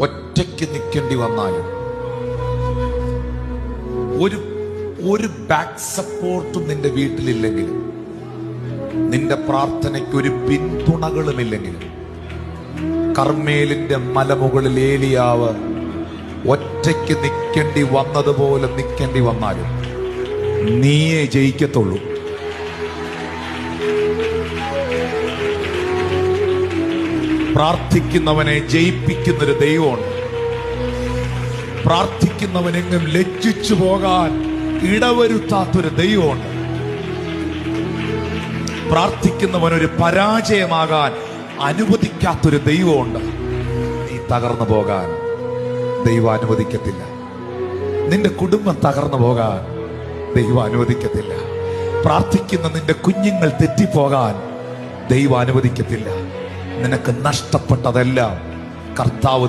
ഒറ്റയ്ക്ക് നിൽക്കേണ്ടി വന്നാലും ഒരു ബാക്ക് സപ്പോർട്ടും നിന്റെ വീട്ടിലില്ലെങ്കിലും, നിന്റെ പ്രാർത്ഥനയ്ക്ക് ഒരു പിന്തുണകളുമില്ലെങ്കിലും, കർമ്മേലിന്റെ മലമുകളിൽ ഏലിയാവ് ഒറ്റയ്ക്ക് നിൽക്കേണ്ടി വന്നതുപോലെ നിൽക്കേണ്ടി വന്നാലും നീയേ ജയിക്കത്തുള്ളൂ. പ്രാർത്ഥിക്കുന്നവനെ ജയിപ്പിക്കുന്നൊരു ദൈവമുണ്ട്. പ്രാർത്ഥിക്കുന്നവനെങ്ങും ലജ്ജിച്ചു പോകാൻ ഇടവരുത്താത്തൊരു ദൈവമുണ്ട്. പ്രാർത്ഥിക്കുന്നവനൊരു പരാജയമാകാൻ അനുവദിക്കാത്തൊരു ദൈവമുണ്ട്. നീ തകർന്നു പോകാൻ ദൈവം അനുവദിക്കത്തില്ല. നിന്റെ കുടുംബം തകർന്നു പോകാൻ ദൈവം അനുവദിക്കത്തില്ല. പ്രാർത്ഥിക്കുന്ന നിന്റെ കുഞ്ഞുങ്ങൾ തെറ്റിപ്പോകാൻ ദൈവം അനുവദിക്കത്തില്ല. നിനക്ക് നഷ്ടപ്പെട്ടതെല്ലാം കർത്താവ്